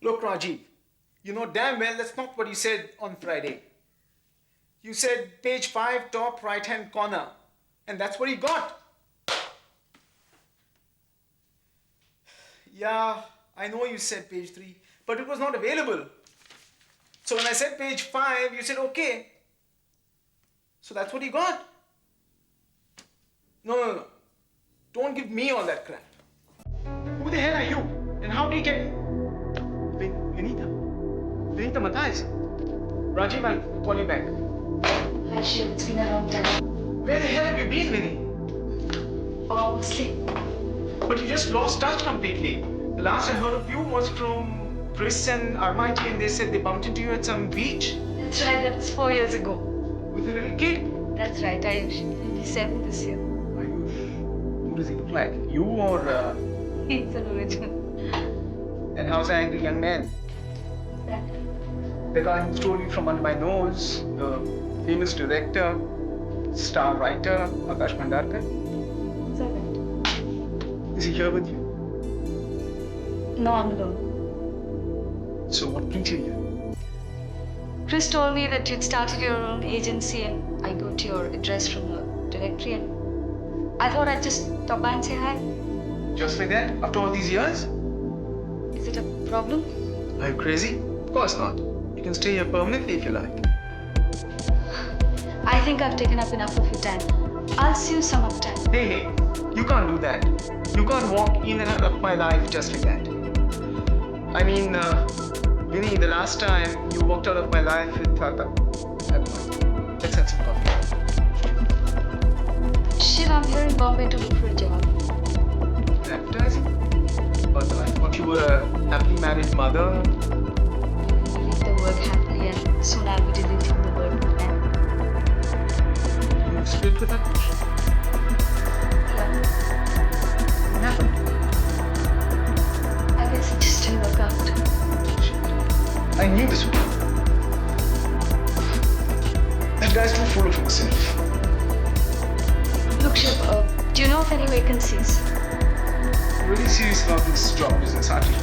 Look, Rajiv, you know damn well that's not what you said on Friday. You said page 5, top right hand corner, and that's what you got. Yeah, I know you said page 3, but it was not available. So when I said page 5, you said okay. So that's what you got. No. Don't give me all that crap. Who the hell are you? And how did you get... Vinita? Vinita Mathias? Rajiv, I'll call you back. Hi, Shiv. It's been a long time. Where the hell have you been, Vinny? Oh, sleep. But you just lost touch completely. The last I heard of you was from Chris and Armati, and they said they bumped into you at some beach. That's right. That was 4 years ago. With a little kid. That's right. Ayush. He'll be 7 this year. Ayush? Who does he look like? You or... He's an original. And how's the angry young man? That. The guy who stole you from under my nose, the famous director, star writer, Akash Bhandarkar. Is that right? Is he here with you? No, I'm alone. So what brings you here? Chris told me that you'd started your own agency and I got your address from the directory and I thought I'd just stop by and say hi. Just like that? After all these years? Is it a problem? Are you crazy? Of course not. You can stay here permanently if you like. I think I've taken up enough of your time. I'll see you some other time. Hey, you can't do that. You can't walk in and out of my life just like that. I mean, Vinny, the last time you walked out of my life with Tata. Never mind. Let's have some coffee. Shit, I'm here in Bombay to look for a job. Advertising? But I thought you were a happily married mother. Leave the work happily and soon I'll be deleting the word man. You split with that bitch? Yeah, What happened? I guess it just didn't work out. Shit. I knew this would happen. That guy's too full of himself. Look, Shiv, do you know of any vacancies? You're really serious about this job business, aren't you?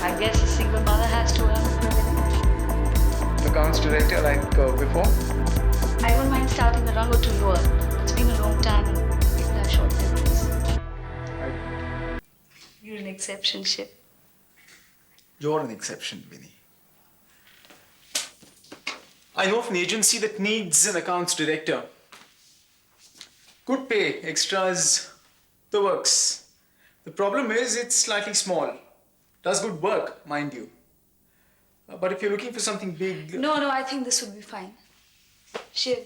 I guess a single mother has to earn her living. Accounts director like before? I wouldn't mind starting a rung or two lower. It's been a long time and people have short memories. You're an exception, Shiv. You're an exception, Vinny. I know of an agency that needs an accounts director. Good pay, extras, the works. The problem is it's slightly small. Does good work, mind you. But if you're looking for something big... No, I think this would be fine. Shiv,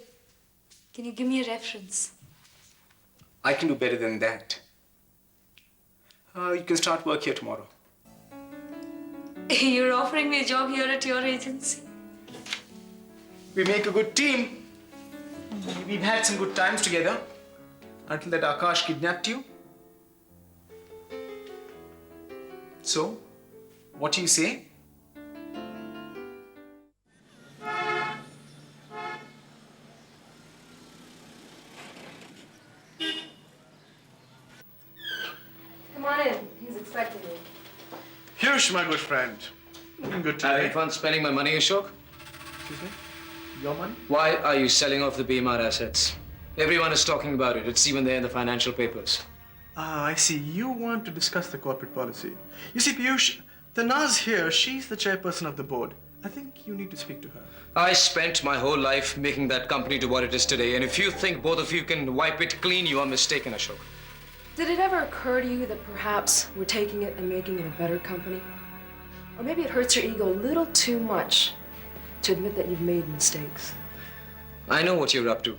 can you give me a reference? I can do better than that. You can start work here tomorrow. You're offering me a job here at your agency? We make a good team. We've had some good times together. Until that Akash kidnapped you. So, what do you say? Come on in. He's expecting you. Piyush, my good friend. Good to Having meet fun spending my money, Ashok? Excuse me? Your money? Why are you selling off the BMR assets? Everyone is talking about it. It's even there in the financial papers. Ah, I see. You want to discuss the corporate policy. You see, Piyush, the Naz here, she's the chairperson of the board. I think you need to speak to her. I spent my whole life making that company to what it is today, and if you think both of you can wipe it clean, you are mistaken, Ashok. Did it ever occur to you that perhaps we're taking it and making it a better company? Or maybe it hurts your ego a little too much to admit that you've made mistakes. I know what you're up to.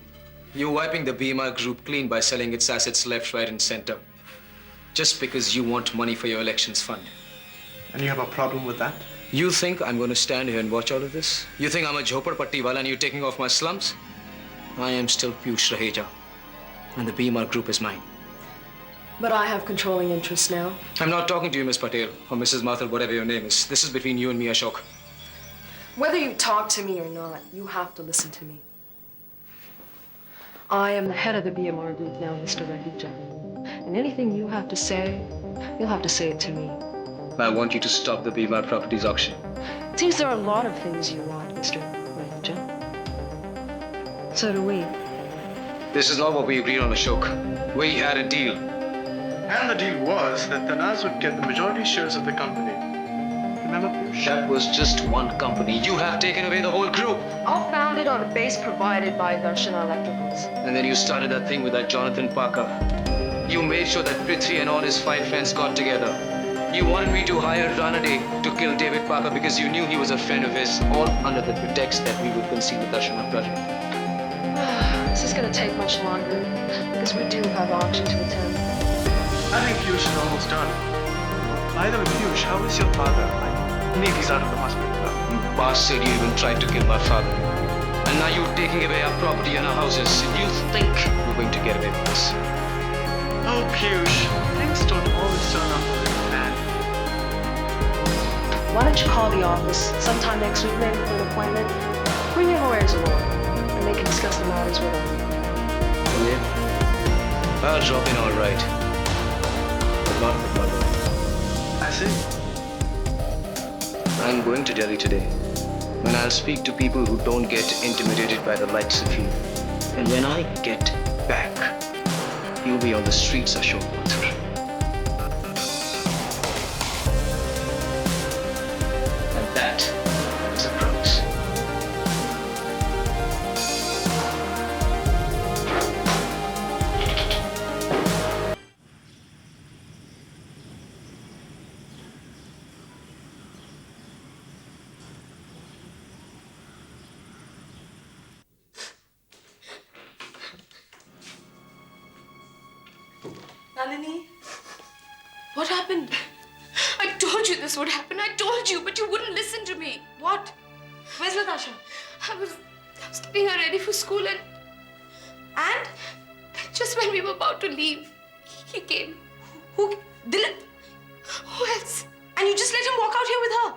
You're wiping the BMR group clean by selling its assets left, right, and center. Just because you want money for your elections fund. And you have a problem with that? You think I'm going to stand here and watch all of this? You think I'm a Jhopar Wala and you're taking off my slums? I am still Piyush Raheja, and the BMR group is mine. But I have controlling interests now. I'm not talking to you, Miss Patel, or Mrs. Mathur, whatever your name is. This is between you and me, Ashok. Whether you talk to me or not, you have to listen to me. I am the head of the BMR group now, Mr. Raheja. And anything you have to say, you'll have to say it to me. I want you to stop the Bimar Properties auction. Seems there are a lot of things you want, Mr. Raheja. So do we. This is not what we agreed on, Ashok. We had a deal. And the deal was that Tanaz would get the majority shares of the company. Remember, Piyush? That was just one company. You have taken away the whole group. All founded on a base provided by Darshana Electricals. And then you started that thing with that Jonathan Parker. You made sure that Prithvi and all his 5 friends got together. You wanted me to hire Ranade to kill David Parker because you knew he was a friend of his, all under the pretext that we would conceal the Darshana project. This is going to take much longer because we do have auction to attend. I think Piyush is almost done. By the way, Piyush, how is your father? I believe he's out of the hospital now. You bastard, you even tried to kill my father. And now you're taking away our property and our houses. You think you're going to get away with this? Oh, Piyush, things don't always turn out the way we planned. Why don't you call the office sometime next week, maybe, for an appointment? Bring your lawyers along, and they can discuss the matters with them. Yeah. I'll drop in all right. But not with mother. I see. I'm going to Delhi today. And I'll speak to people who don't get intimidated by the likes of you. And when I get back, you'll be on the streets, Ashok Mathur. And that is a promise. Nalini, what happened? I told you this would happen. I told you, but you wouldn't listen to me. What? Where's Natasha? I was getting her ready for school and just when we were about to leave, he came. Who? Dilip? Who else? And you just let him walk out here with her?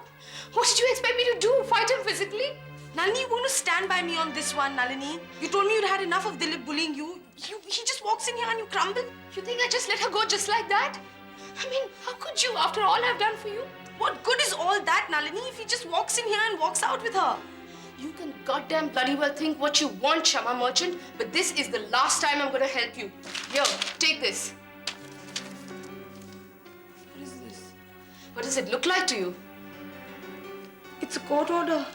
What did you expect me to do? Fight him physically? Nalini, you want to stand by me on this one, Nalini? You told me you'd had enough of Dilip bullying you. He just walks in here and you crumble. You think I just let her go just like that? I mean, how could you after all I've done for you? What good is all that, Nalini, if he just walks in here and walks out with her? You can goddamn bloody well think what you want, Shama Merchant, but this is the last time I'm gonna help you. Here, take this. What is this? What does it look like to you? It's a court order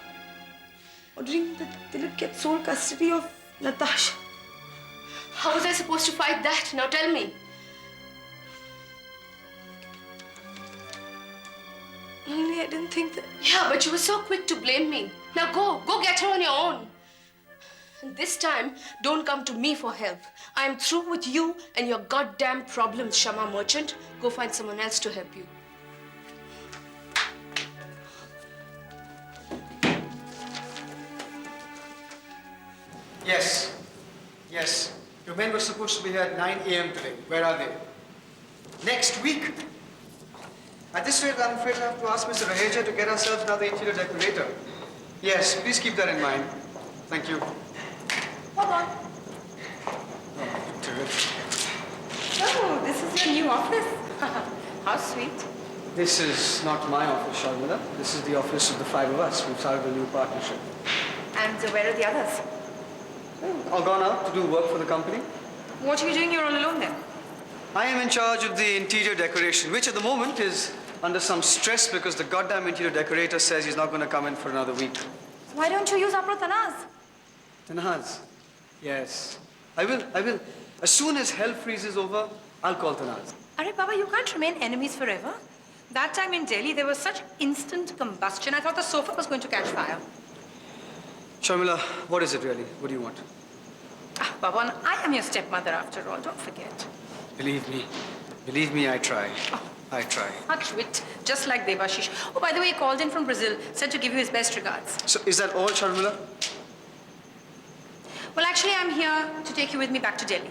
ordering that Dilip get sole custody of Natasha. How was I supposed to fight that? Now tell me. Nalini, I didn't think that. Yeah, but you were so quick to blame me. Now go get her on your own. And this time, don't come to me for help. I'm through with you and your goddamn problems, Shama Merchant. Go find someone else to help you. Yes. Yes. Your men were supposed to be here at 9 a.m. today. Where are they? Next week? At this rate, I'm afraid I have to ask Mr. Raheja to get ourselves another interior decorator. Yes, please keep that in mind. Thank you. Hold on. Oh, terrific. Oh, this is your new office. How sweet. This is not my office, Sharmila. This is the office of the 5 of us. We've started a new partnership. And where are the others? All gone out to do work for the company. What are you doing here all alone then? I am in charge of the interior decoration, which at the moment is under some stress because the goddamn interior decorator says he's not going to come in for another week. Why don't you use Apro Tanaz? Tanaz? Yes. I will. As soon as hell freezes over, I'll call Tanaz. Arey Baba, you can't remain enemies forever. That time in Delhi, there was such instant combustion. I thought the sofa was going to catch fire. Sharmila, what is it really? What do you want? Ah, Baban, I am your stepmother after all. Don't forget. Believe me, I try. I try. Hush wit, just like Devashish. Oh, by the way, he called in from Brazil, said to give you his best regards. So is that all, Sharmila? Well, actually, I'm here to take you with me back to Delhi.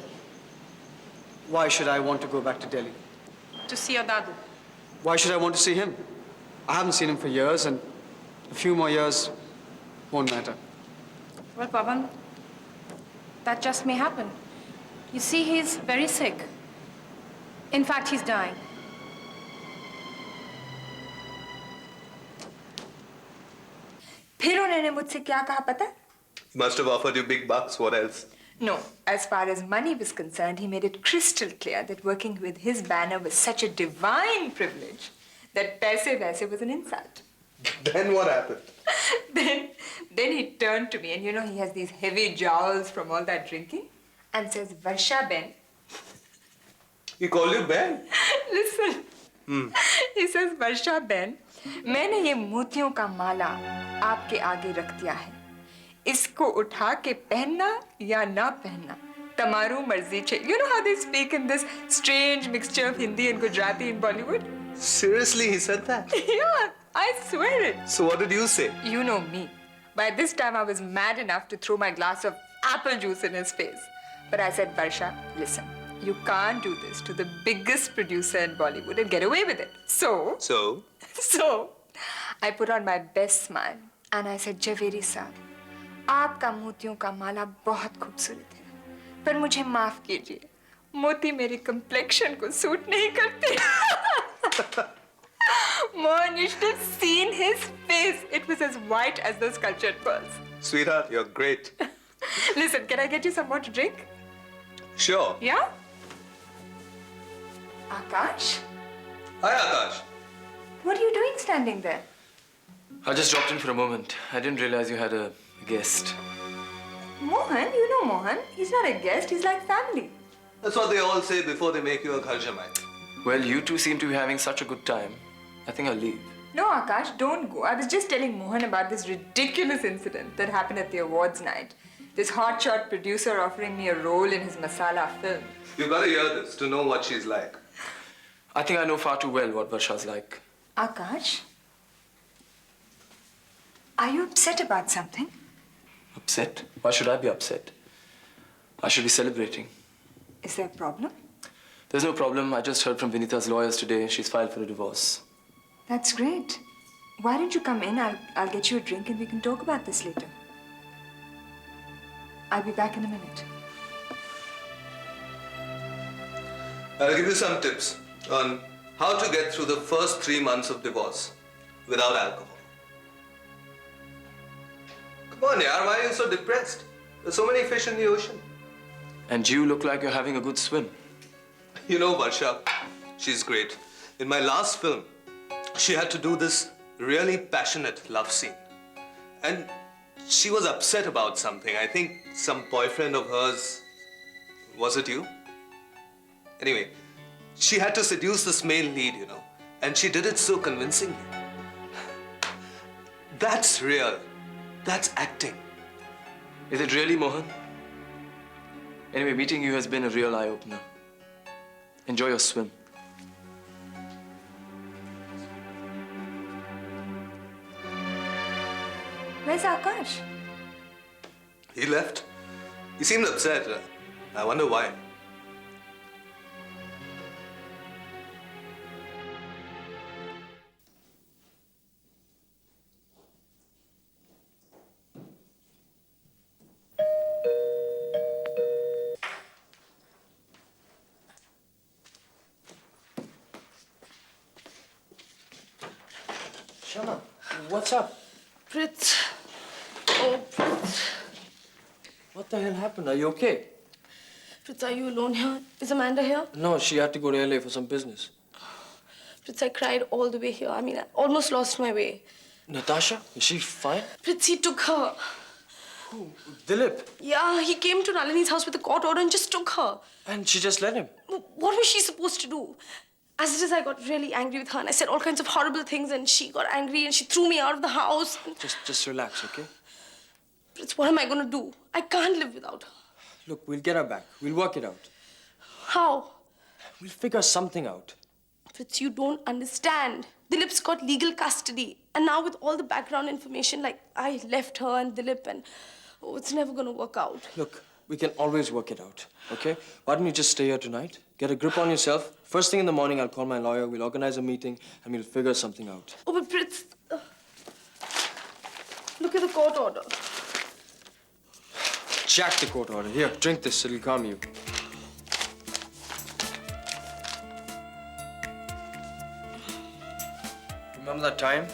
Why should I want to go back to Delhi? To see your Dadu. Why should I want to see him? I haven't seen him for years, and a few more years won't matter. Well, Baban, that just may happen. You see, he's very sick. In fact, he's dying. फिर उन्होंने मुझसे क्या कहा पता है? He must have offered you big bucks. What else? No, as far as money was concerned, he made it crystal clear that working with his banner was such a divine privilege that paise vaise was an insult. Then what happened? Then he turned to me, and you know he has these heavy jowls from all that drinking, and says, Varsha Ben. He called you Ben? Listen. He says, Varsha Ben, मैंने ये मोतियों का माला आपके आगे रख दिया है. इसको उठा के पहनना या ना पहनना तमारू मर्जी छे. You know how they speak in this strange mixture of Hindi and Gujarati in Bollywood? Seriously, he said that? Yeah, I swear it. So what did you say? You know me. By this time, I was mad enough to throw my glass of apple juice in his face. But I said, Varsha, listen, you can't do this to the biggest producer in Bollywood and get away with it. So, I put on my best smile and I said, Javeri Saab, आपका मोतियों का माला बहुत खूबसूरत है, पर मुझे माफ कीजिए, मोती मेरी complexion को सूट नहीं करते. Mohan, you should have seen his face. It was as white as the sculptured pearls. Sweetheart, you're great. Listen, can I get you some more to drink? Sure. Yeah? Akash? Hi, Akash. What are you doing standing there? I just dropped in for a moment. I didn't realize you had a guest. Mohan? You know Mohan. He's not a guest. He's like family. That's what they all say before they make you a Gharjamai. Well, you two seem to be having such a good time. I think I'll leave. No, Akash, don't go. I was just telling Mohan about this ridiculous incident that happened at the awards night. This hotshot producer offering me a role in his masala film. You've got to hear this to know what she's like. I think I know far too well what Varsha's like. Akash? Are you upset about something? Upset? Why should I be upset? I should be celebrating. Is there a problem? There's no problem. I just heard from Vinita's lawyers today. She's filed for a divorce. That's great. Why don't you come in? I'll get you a drink and we can talk about this later. I'll be back in a minute. I'll give you some tips on how to get through the first 3 months of divorce without alcohol. Come on, yaar, why are you so depressed? There's so many fish in the ocean. And you look like you're having a good swim. You know, Varsha, she's great. In my last film, she had to do this really passionate love scene. And she was upset about something. I think some boyfriend of hers. Was it you? Anyway, she had to seduce this male lead, you know. And she did it so convincingly. That's real. That's acting. Is it really, Mohan? Anyway, meeting you has been a real eye-opener. Enjoy your swim. Where's Akash? He left. He seemed upset. I wonder why. Shama, what's up? Prith. Oh, Prith. What the hell happened? Are you okay? Prith, are you alone here? Is Amanda here? No, she had to go to LA for some business. Prith, I cried all the way here. I mean, I almost lost my way. Natasha? Is she fine? Prith, he took her. Who? Dilip? Yeah, he came to Nalini's house with a court order and just took her. And she just let him? What was she supposed to do? As it is, I got really angry with her and I said all kinds of horrible things and she got angry and she threw me out of the house. Just relax, okay? Prith, what am I going to do? I can't live without her. Look, we'll get her back. We'll work it out. How? We'll figure something out. Prith, you don't understand. Dilip's got legal custody. And now with all the background information, like I left her and Dilip and oh, it's never going to work out. Look, we can always work it out, okay? Why don't you just stay here tonight? Get a grip on yourself. First thing in the morning, I'll call my lawyer. We'll organize a meeting and we'll figure something out. Oh, but Prith, look at the court order. Jack the court order. Here, drink this. It'll calm you. Remember that time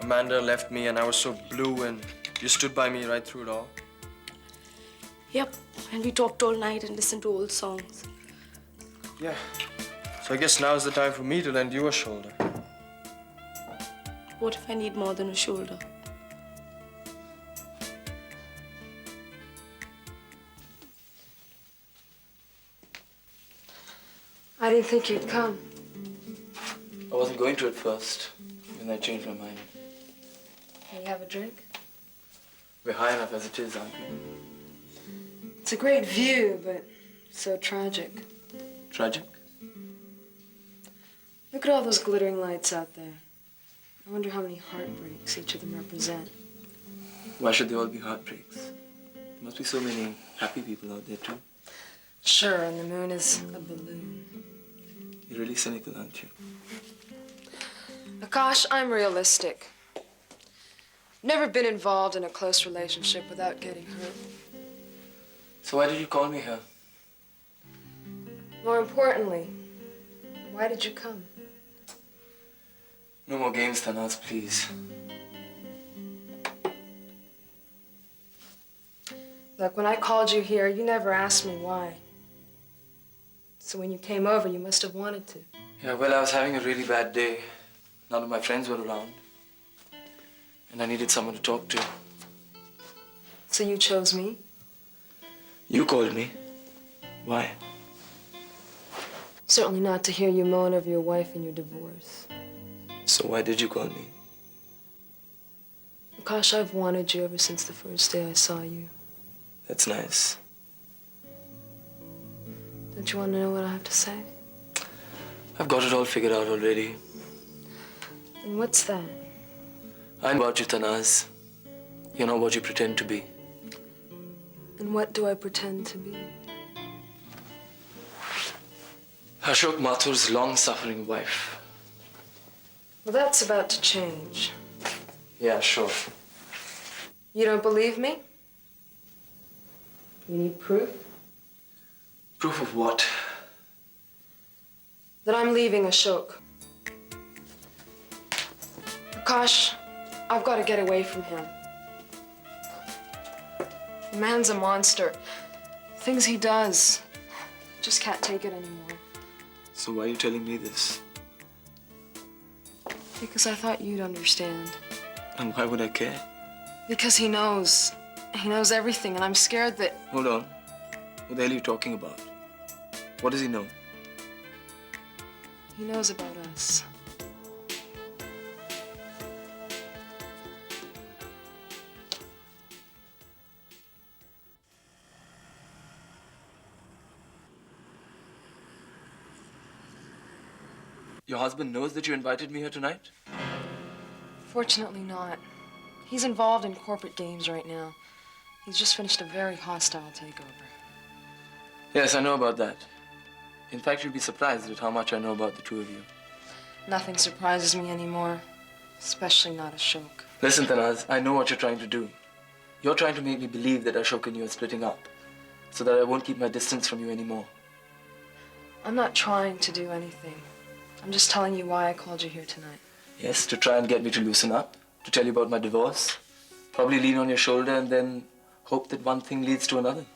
Amanda left me and I was so blue and you stood by me right through it all. Yep, and we talked all night and listened to old songs. Yeah. So I guess now is the time for me to lend you a shoulder. What if I need more than a shoulder? I didn't think you'd come. I wasn't going to at first, and I changed my mind. Can you have a drink? We're high enough as it is, aren't we? It's a great view, but so tragic. Tragic? Look at all those glittering lights out there. I wonder how many heartbreaks each of them represent. Why should they all be heartbreaks? There must be so many happy people out there too. Sure, and the moon is a balloon. You're really cynical, aren't you? Akash, I'm realistic. Never been involved in a close relationship without getting hurt. So why did you call me here? More importantly, why did you come? No more games, Tanaz, please. Look, when I called you here, you never asked me why. So when you came over, you must have wanted to. Yeah, well, I was having a really bad day. None of my friends were around. And I needed someone to talk to. So you chose me? You called me. Why? Certainly not to hear you moan over your wife and your divorce. So why did you call me? Akash, I've wanted you ever since the first day I saw you. That's nice. Don't you want to know what I have to say? I've got it all figured out already. And what's that? I know about you, Tanaz. You're not what you pretend to be. And what do I pretend to be? Ashok Mathur's long-suffering wife. Well, that's about to change. Yeah, sure. You don't believe me? You need proof? Proof of what? That I'm leaving Ashok. Akash, I've got to get away from him. The man's a monster. Things he does. Just can't take it anymore. So why are you telling me this? Because I thought you'd understand. And why would I care? Because he knows. He knows everything, and I'm scared that... Hold on. What the hell are you talking about? What does he know? He knows about us. Your husband knows that you invited me here tonight? Fortunately not. He's involved in corporate games right now. He's just finished a very hostile takeover. Yes, I know about that. In fact, you'll be surprised at how much I know about the two of you. Nothing surprises me anymore, especially not Ashok. Listen, Tanaz, I know what you're trying to do. You're trying to make me believe that Ashok and you are splitting up, so that I won't keep my distance from you anymore. I'm not trying to do anything. I'm just telling you why I called you here tonight. Yes, to try and get me to loosen up, to tell you about my divorce, probably lean on your shoulder and then hope that one thing leads to another.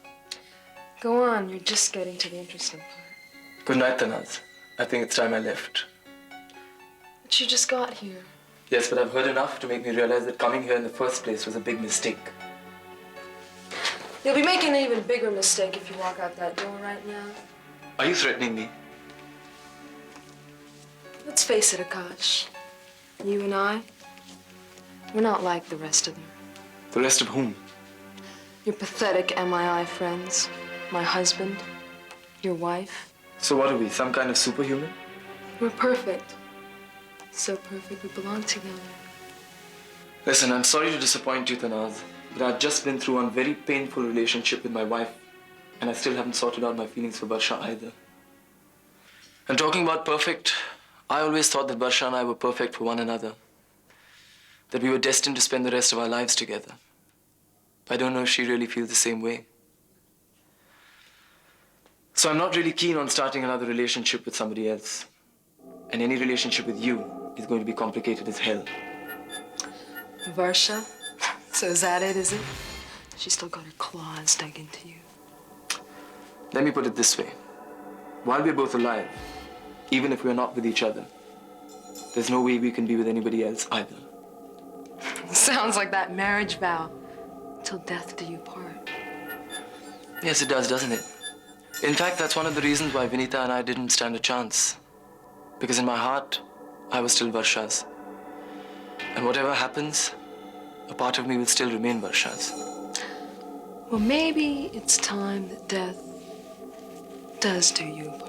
Go on, you're just getting to the interesting part. Good night, Tanaz. I think it's time I left. But you just got here. Yes, but I've heard enough to make me realize that coming here in the first place was a big mistake. You'll be making an even bigger mistake if you walk out that door right now. Are you threatening me? Let's face it, Akash. You and I, we're not like the rest of them. The rest of whom? Your pathetic MII friends, my husband, your wife. So what are we, some kind of superhuman? We're perfect. So perfect we belong together. Listen, I'm sorry to disappoint you, Tanaz, but I've just been through a very painful relationship with my wife, and I still haven't sorted out my feelings for Barsha either. And talking about perfect, I always thought that Barsha and I were perfect for one another. That we were destined to spend the rest of our lives together. But I don't know if she really feels the same way. So I'm not really keen on starting another relationship with somebody else. And any relationship with you is going to be complicated as hell. Varsha? So is that it, is it? She's still got her claws dug into you. Let me put it this way. While we're both alive, even if we're not with each other, there's no way we can be with anybody else either. Sounds like that marriage vow. Till death do you part. Yes, it does, doesn't it? In fact, that's one of the reasons why Vinita and I didn't stand a chance. Because in my heart, I was still Varsha's. And whatever happens, a part of me will still remain Varsha's. Well, maybe it's time that death does do you part.